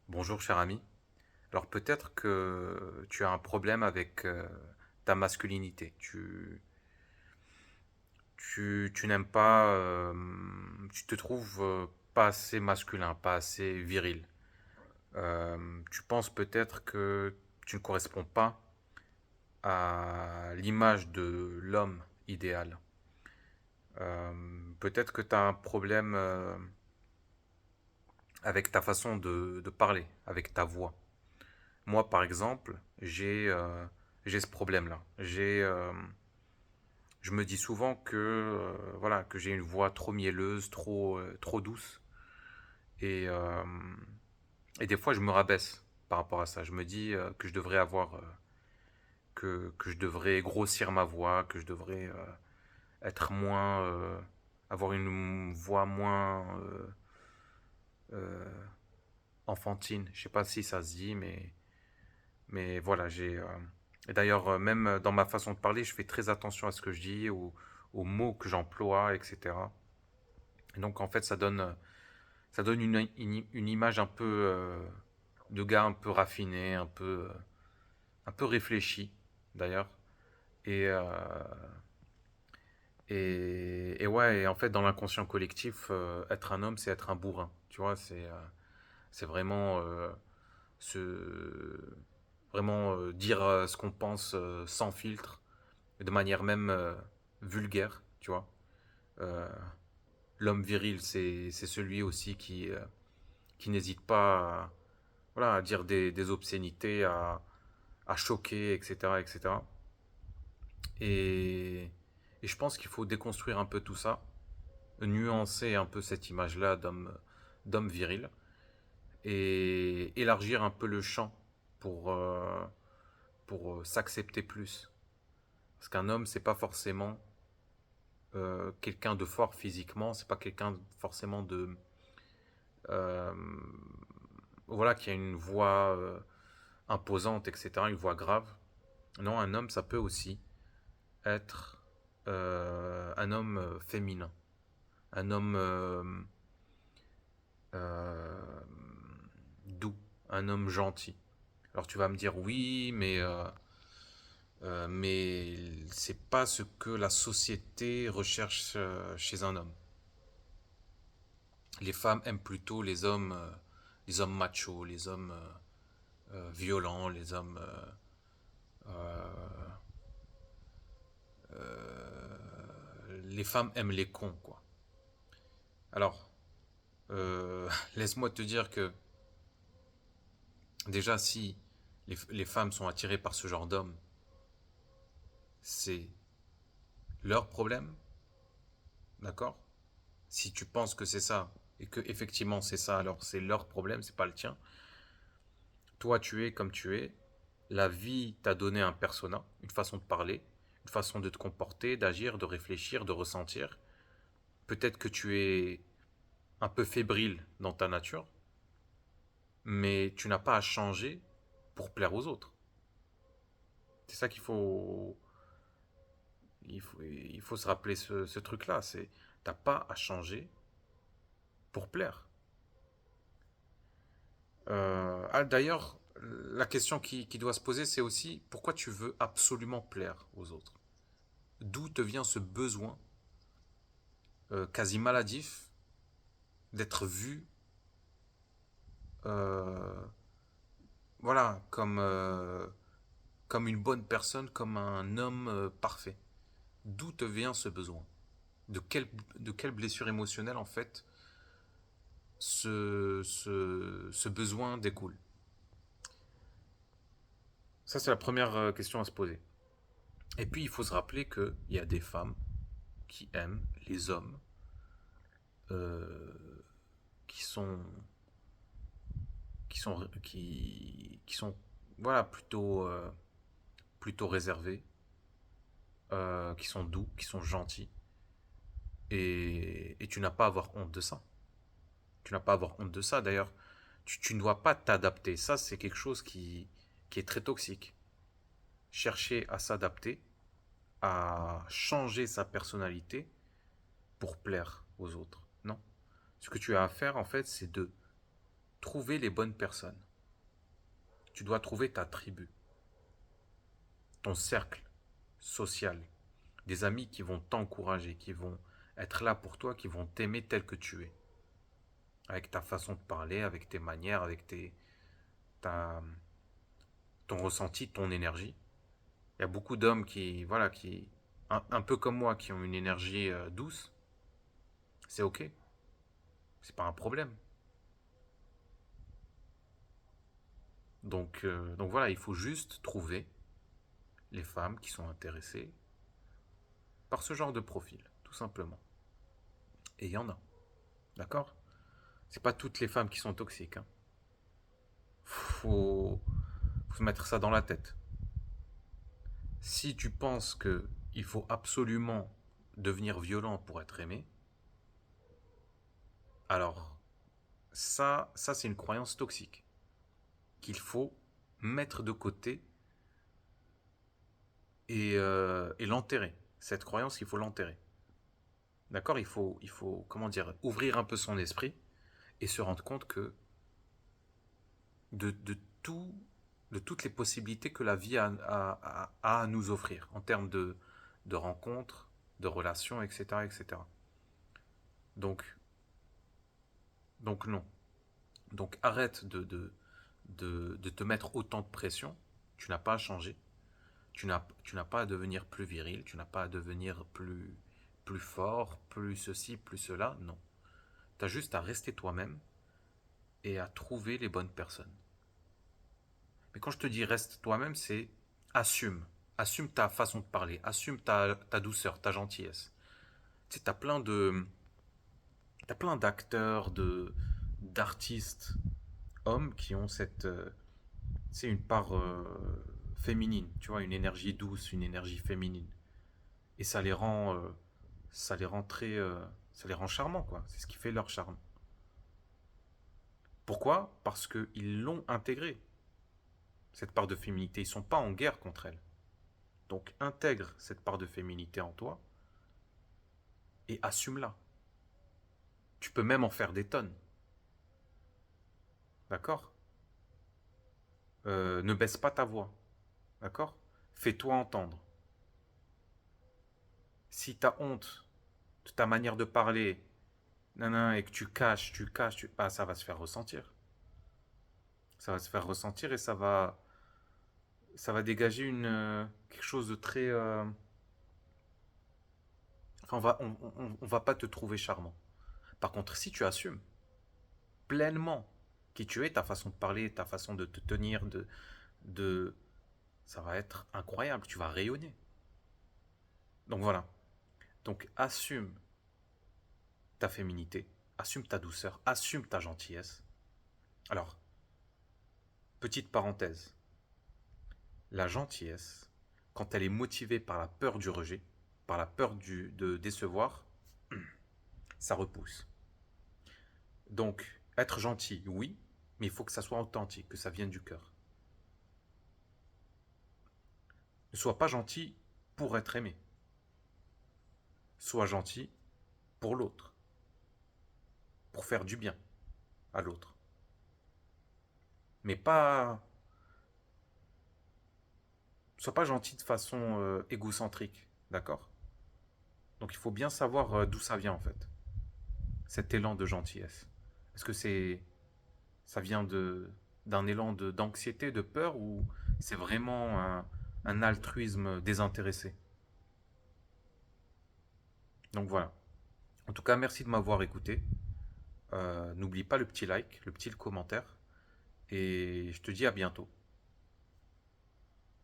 Bonjour cher ami. Alors peut-être que tu as un problème avec ta masculinité. Tu n'aimes pas, tu te trouves pas assez masculin, pas assez viril. Tu penses peut-être que tu ne corresponds pas à l'image de l'homme idéal. Peut-être que tu as un problème avec ta façon de parler, avec ta voix. Moi, par exemple, j'ai ce problème-là. Je me dis souvent que voilà que j'ai une voix trop mielleuse, trop douce, et euh, et des fois je me rabaisse par rapport à ça. Je me dis que je devrais avoir que je devrais grossir ma voix, que je devrais être moins avoir une voix moins euh, enfantine. Je sais pas si ça se dit, mais voilà, et d'ailleurs, même dans ma façon de parler, je fais très attention à ce que je dis, aux mots que j'emploie, etc. Et donc, en fait, ça donne une image un peu de gars un peu raffiné, un peu réfléchi, d'ailleurs. Et, euh, et ouais, et en fait, dans l'inconscient collectif, être un homme, c'est être un bourrin. Tu vois, c'est vraiment se, vraiment dire ce qu'on pense sans filtre, de manière même vulgaire, tu vois. Euh, L'homme viril, c'est celui aussi qui n'hésite pas à, voilà, à dire des obscénités, à choquer, etc., etc. Et, et je pense qu'il faut déconstruire un peu tout ça, nuancer un peu cette image-là d'homme viril, et élargir un peu le champ pour, s'accepter plus. Parce qu'un homme, c'est pas forcément quelqu'un de fort physiquement, c'est pas quelqu'un forcément euh, voilà, qui a une voix imposante, etc., une voix grave. Non, un homme, ça peut aussi être un homme féminin, un homme euh, doux, un homme gentil. Alors tu vas me dire oui, mais c'est pas ce que la société recherche chez un homme. Les femmes aiment plutôt les hommes machos, les hommes violents, les hommes les femmes aiment les cons, quoi. Alors, laisse-moi te dire que déjà, si les femmes sont attirées par ce genre d'homme, c'est leur problème, d'accord? Si tu penses que c'est ça et que effectivement c'est ça, alors c'est leur problème, c'est pas le tien. Toi, tu es comme tu es. La vie t'a donné un persona, une façon de parler, une façon de te comporter, d'agir, de réfléchir, de ressentir. Peut-être que tu es un peu fébrile dans ta nature, mais tu n'as pas à changer pour plaire aux autres. C'est ça il faut se rappeler ce truc-là. C'est, t'as pas à changer pour plaire. D'ailleurs, la question qui doit se poser, c'est aussi pourquoi tu veux absolument plaire aux autres. D'où te vient ce besoin quasi maladif d'être vu, euh, voilà, comme une bonne personne, comme un homme parfait. D'où te vient ce besoin? De de quelle blessure émotionnelle, en fait, ce besoin découle? Ça, c'est la première question à se poser. Et puis, il faut se rappeler qu'il y a des femmes qui aiment les hommes euh, qui sont, qui sont voilà, plutôt réservés, qui sont doux, qui sont gentils. Et tu n'as pas à avoir honte de ça. Tu n'as pas à avoir honte de ça. D'ailleurs, tu ne dois pas t'adapter. Ça, c'est quelque chose qui est très toxique. Chercher à s'adapter, à changer sa personnalité pour plaire aux autres. Non. Ce que tu as à faire, en fait, c'est de trouver les bonnes personnes. Tu dois trouver ta tribu, ton cercle social, des amis qui vont t'encourager, qui vont être là pour toi, qui vont t'aimer tel que tu es, avec ta façon de parler, avec tes manières, avec ta, ton ressenti, ton énergie. Il y a beaucoup d'hommes qui, voilà, un peu comme moi, qui ont une énergie douce. C'est ok, c'est pas un problème. Donc voilà, il faut juste trouver les femmes qui sont intéressées par ce genre de profil, tout simplement. Et il y en a, d'accord? C'est pas toutes les femmes qui sont toxiques, hein. Faut se mettre ça dans la tête. Si tu penses que il faut absolument devenir violent pour être aimé, alors ça c'est une croyance toxique qu'il faut mettre de côté et l'enterrer. Cette croyance, il faut l'enterrer. D'accord? Il faut, comment dire, ouvrir un peu son esprit et se rendre compte que de tout, de toutes les possibilités que la vie a à nous offrir en termes de rencontres, de relations, etc., etc. Donc, donc non. Donc arrête de te mettre autant de pression. Tu n'as pas à changer. Tu n'as pas à devenir plus viril. Tu n'as pas à devenir plus fort, plus ceci, plus cela. Non. Tu as juste à rester toi-même et à trouver les bonnes personnes. Mais quand je te dis reste toi-même, c'est assume. Assume ta façon de parler. Assume ta douceur, ta gentillesse. Tu sais, t'as plein d'acteurs, d'artistes, hommes qui ont c'est une part féminine, tu vois, une énergie douce, une énergie féminine. Et ça les rend ça les rend charmants, quoi. C'est ce qui fait leur charme. Pourquoi? Parce qu'ils l'ont intégré, cette part de féminité. Ils ne sont pas en guerre contre elle. Donc intègre cette part de féminité en toi et assume-la. Tu peux même en faire des tonnes. D'accord? Ne baisse pas ta voix. D'accord? Fais-toi entendre. Si tu as honte de ta manière de parler, et que ah, ça va se faire ressentir. Ça va se faire ressentir et ça va dégager quelque chose de très. Enfin, on va pas te trouver charmant. Par contre, si tu assumes pleinement qui tu es, ta façon de parler, ta façon de te tenir, de, ça va être incroyable. Tu vas rayonner. Donc voilà. Donc assume ta féminité, assume ta douceur, assume ta gentillesse. Alors, petite parenthèse, la gentillesse, quand elle est motivée par la peur du rejet, par la peur de décevoir, ça repousse. Donc, être gentil, oui, mais il faut que ça soit authentique, que ça vienne du cœur. Ne sois pas gentil pour être aimé. Sois gentil pour l'autre, pour faire du bien à l'autre. Mais pas. Sois pas gentil de façon égocentrique, d'accord? Donc il faut bien savoir d'où ça vient en fait, cet élan de gentillesse. Est-ce que ça vient d'un élan d'anxiété, de peur, ou c'est vraiment un altruisme désintéressé? Donc voilà. En tout cas, merci de m'avoir écouté. N'oublie pas le petit like, le petit commentaire, et je te dis à bientôt.